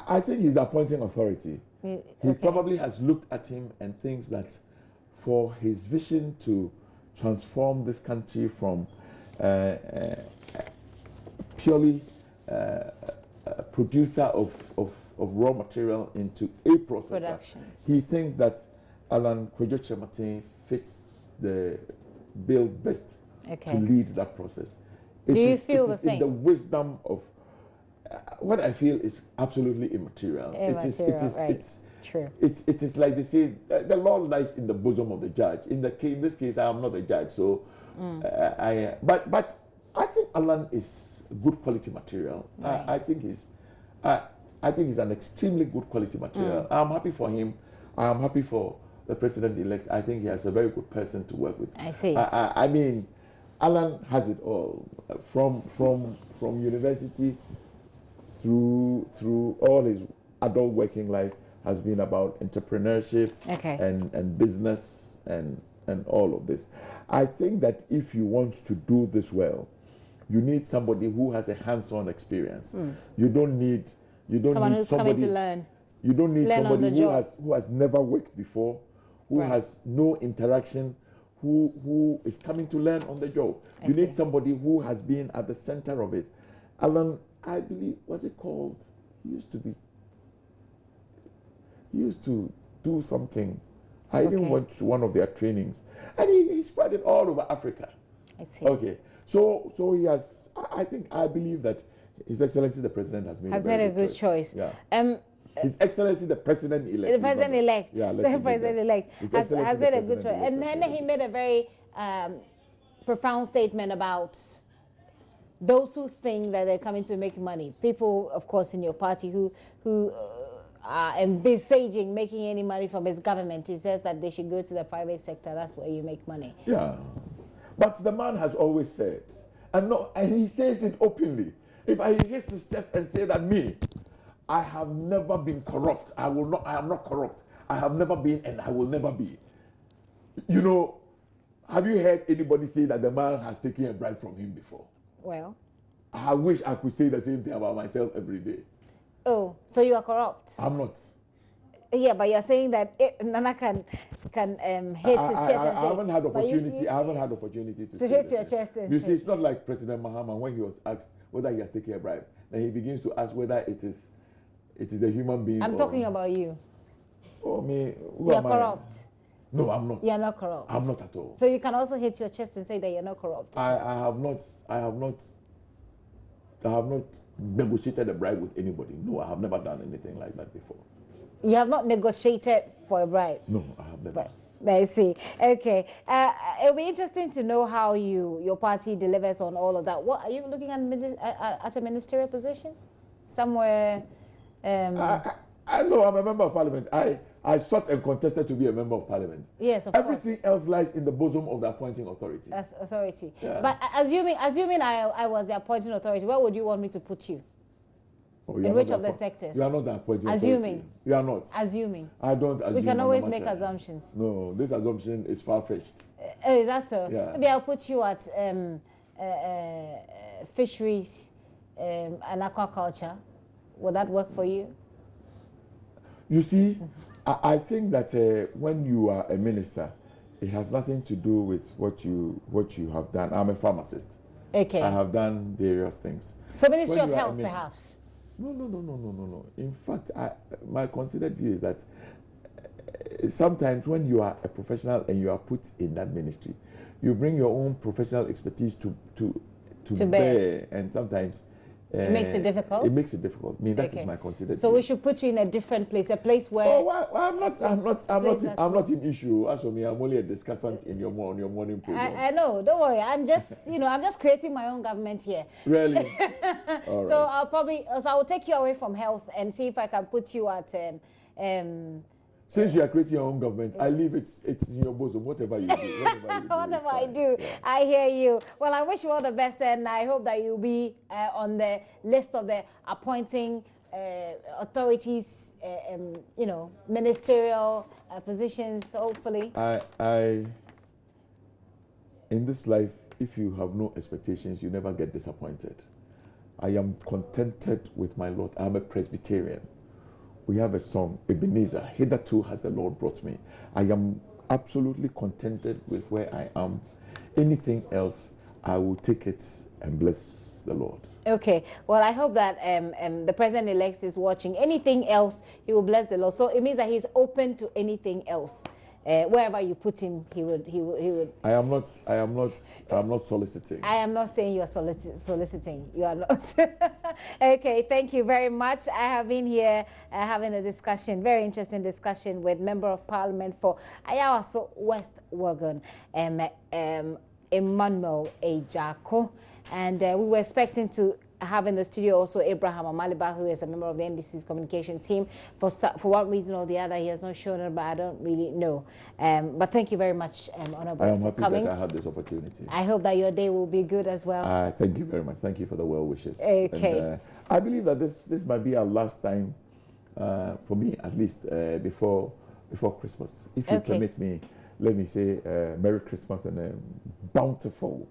I think he's the appointing authority. He probably has looked at him and thinks that for his vision to transform this country from purely a producer of raw material into a processor, he thinks that Alan Kyerematen fits the bill best to lead that process. Do you feel the same? In the wisdom of what I feel is absolutely immaterial. It is like they say, the law lies in the bosom of the judge. In this case, I am not a judge, so but I think Alan is good quality material. Right. I think he's an extremely good quality material. I'm happy for him. I'm happy for the president-elect. I think he has a very good person to work with. I see. I mean, Alan has it all from university. Through all his adult working life has been about entrepreneurship and business and all of this. I think that if you want to do this well, you need somebody who has a hands-on experience. You don't need somebody coming to learn. You don't need somebody who has never worked before, who has no interaction, who is coming to learn on the job. You need somebody who has been at the center of it. Alan, I believe, what's it called? He used to do something. I even went to one of their trainings, and he spread it all over Africa. I see. Okay, so he has. I believe that His Excellency the President has made a good choice. Yeah. His Excellency the President-elect. The President-elect. Yeah, President-elect has made a good choice, and then he made a very profound statement about those who think that they're coming to make money. People, of course, in your party who are envisaging making any money from his government. He says that they should go to the private sector. That's where you make money. Yeah, but the man has always said, and he says it openly. If he hits his chest and say that I have never been corrupt. I am not corrupt. I have never been, and I will never be. You know, have you heard anybody say that the man has taken a bribe from him before? Well, I wish I could say the same thing about myself every day. Oh, so you are corrupt? I'm not. Yeah, but you're saying that Nana can hit his chest and say. I haven't had but opportunity. I haven't had opportunity to say hit the your same. chest and You say. see, it's not like President Mahama when he was asked whether he has taken a bribe. Then he begins to ask whether it is a human being. I'm talking about you. Oh, me. You're corrupt. No, I'm not. You're not corrupt. I'm not at all. So you can also hit your chest and say that you're not corrupt. I have not negotiated a bribe with anybody. No, I have never done anything like that before. You have not negotiated for a bribe? No, I have never. Right. I see. Okay. It'll be interesting to know how your party delivers on all of that. What are you looking at a ministerial position? Somewhere. I know I'm a member of parliament. I sought and contested to be a member of parliament. Yes, of Everything course. else lies in the bosom of the appointing authority. Authority. Yeah. But assuming I was the appointing authority, where would you want me to put you? In which of the sectors? You are not the appointing Assuming. authority. You are not. Assuming. I don't assume. We can always make assumptions. No, this assumption is far-fetched. Oh, is that so? Yeah. Maybe I'll put you at fisheries and aquaculture. Would that work for you? You see, I think that when you are a minister, it has nothing to do with what you have done. I'm a pharmacist. Okay. I have done various things. So Ministry of Health, perhaps? No. In fact, my considered view is that sometimes when you are a professional and you are put in that ministry, you bring your own professional expertise to bear, and sometimes it makes it difficult. It makes it difficult. I mean, that is my considered. So view. we should put you in a different place, a place where. Oh, well, I'm not in issue. As for me, I'm only a discussant in your morning program. I know. Don't worry. I'm just I'm just creating my own government here. Really? All right. So I will take you away from health and see if I can put you at Since you are creating your own government, I leave it's in your bosom, whatever you do. Whatever I do, yeah. I hear you. Well, I wish you all the best, and I hope that you'll be on the list of the appointing authorities, ministerial positions, hopefully. In this life, if you have no expectations, you never get disappointed. I am contented with my lot. I'm a Presbyterian. We have a song, Ebenezer, hitherto has the Lord brought me. I am absolutely contented with where I am. Anything else, I will take it and bless the Lord. Okay. Well, I hope that the president-elect is watching. Anything else, he will bless the Lord. So it means that he's open to anything else. Wherever you put him, he would. I am not soliciting. I am not saying you are soliciting. You are not. Okay, thank you very much. I have been here having a discussion, very interesting discussion with Member of Parliament for Agyarko West Wuogon, Emmanuel Agyarko, and we were expecting to have in the studio also Abraham Amaliba, who is a member of the NDC's communication team. For one reason or the other, he has not shown up, but I don't really know. But thank you very much, Honorable, I am happy coming. that I have this opportunity. I hope that your day will be good as well. Thank you very much. Thank you for the well wishes. Okay. And, I believe that this might be our last time, for me at least, before Christmas. If you permit me, let me say Merry Christmas and a bountiful,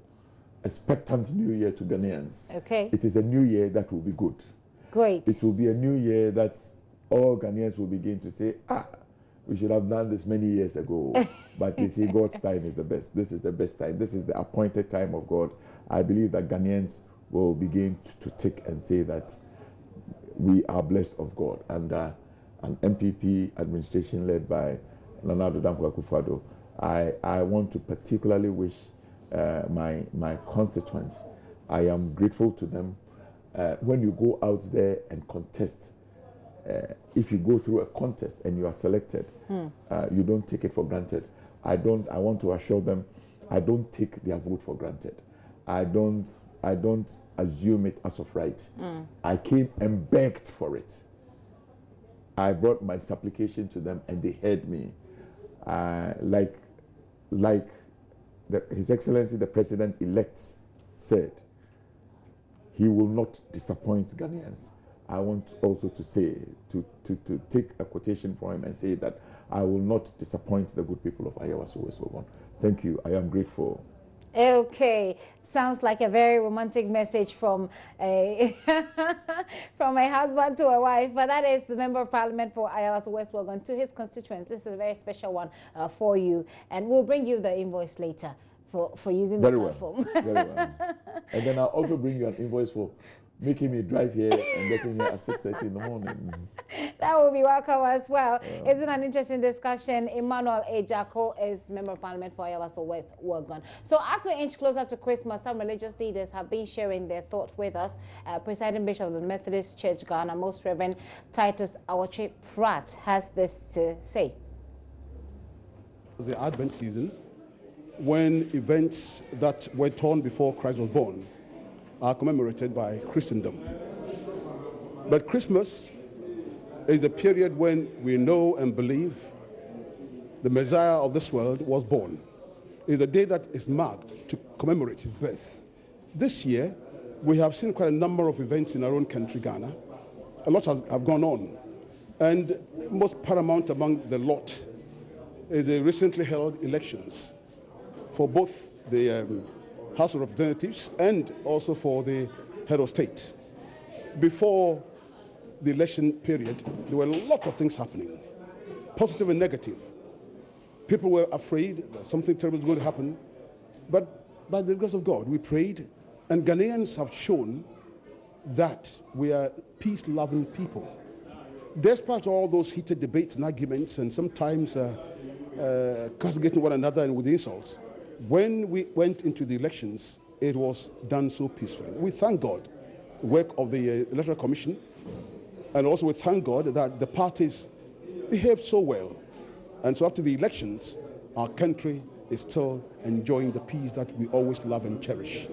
expectant new year to Ghanaians. Okay. It is a new year that will be good. Great. It will be a new year that all Ghanaians will begin to say, we should have done this many years ago. But you see, God's time is the best. This is the best time. This is the appointed time of God. I believe that Ghanaians will begin to tick and say that we are blessed of God. And an NPP administration led by Nana Addo Dankwa Akufo-Addo, I want to particularly wish my constituents, I am grateful to them. When you go out there and contest, if you go through a contest and you are selected, you don't take it for granted. I want to assure them, I don't take their vote for granted. I don't assume it as of right. I came and begged for it. I brought my supplication to them and they heard me. His Excellency the President-elect said, he will not disappoint Ghanaians. I want also to say, to take a quotation from him and say that I will not disappoint the good people of Agyarko West Wuogon. Thank you. I am grateful. Okay. Sounds like a very romantic message from a from a husband to a wife, but that is the Member of Parliament for Ayawaso West Wuogon to his constituents. This is a very special one for you, and we'll bring you the invoice later for using the platform. Very well. And then I'll also bring you an invoice for making me drive here and getting here at 6:30 in the morning. That will be welcome as well. It's been an interesting discussion. Emmanuel Agyarko is Member of Parliament for Ayawaso West Wuogon. So as we inch closer to Christmas, some religious leaders have been sharing their thoughts with us. Presiding Bishop of the Methodist Church Ghana, Most Reverend Titus Awotwe Pratt, has this to say. The Advent season, when events that were torn before Christ was born are commemorated by Christendom. But Christmas is a period when we know and believe the Messiah of this world was born. It is a day that is marked to commemorate his birth. This year, we have seen quite a number of events in our own country, Ghana. A lot have gone on. And most paramount among the lot is the recently held elections for both the House of Representatives and also for the head of state. Before the election period, there were a lot of things happening, positive and negative. People were afraid that something terrible was going to happen, but by the grace of God, we prayed, and Ghanaians have shown that we are peace-loving people. Despite all those heated debates and arguments, and sometimes castigating one another and with insults, when we went into the elections, it was done so peacefully. We thank God, the work of the Electoral Commission, and also we thank God that the parties behaved so well. And so after the elections, our country is still enjoying the peace that we always love and cherish.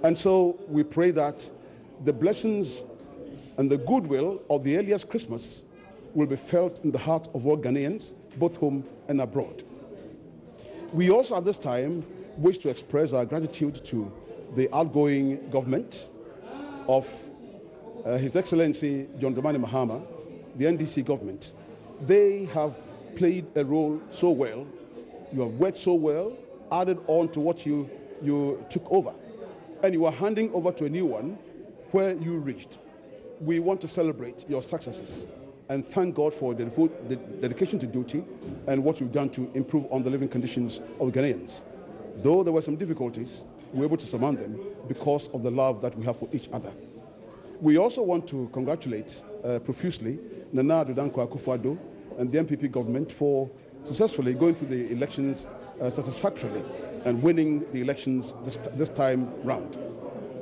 And so we pray that the blessings and the goodwill of the earliest Christmas will be felt in the heart of all Ghanaians, both home and abroad. We also at this time wish to express our gratitude to the outgoing government of His Excellency John Dramani Mahama, the NDC government. They have played a role so well. You have worked so well, added on to what you took over. And you are handing over to a new one where you reached. We want to celebrate your successes and thank God for the dedication to duty and what you've done to improve on the living conditions of Ghanaians. Though there were some difficulties, we were able to surmount them because of the love that we have for each other. We also want to congratulate profusely Nana Addo Dankwa Akufo-Addo and the NPP government for successfully going through the elections satisfactorily and winning the elections this time round.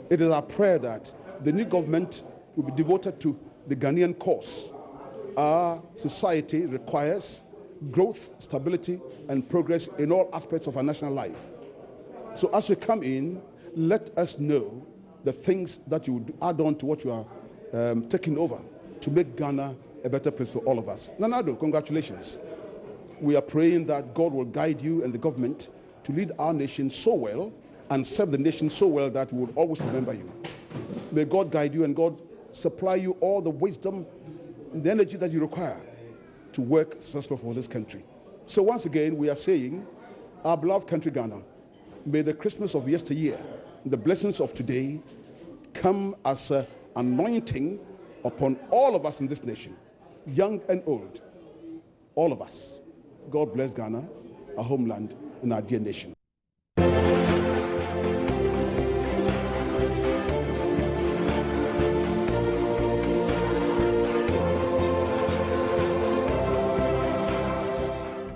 It is our prayer that the new government will be devoted to the Ghanaian cause. Our society requires growth, stability, and progress in all aspects of our national life. So as we come in, let us know the things that you would add on to what you are taking over to make Ghana a better place for all of us. Nana Addo, congratulations. We are praying that God will guide you and the government to lead our nation so well and serve the nation so well that we will always remember you. May God guide you and God supply you all the wisdom and the energy that you require to work successfully for this country. So once again, we are saying, our beloved country Ghana, may the Christmas of yesteryear, the blessings of today come as an anointing upon all of us in this nation, young and old, all of us. God bless Ghana, our homeland, and our dear nation.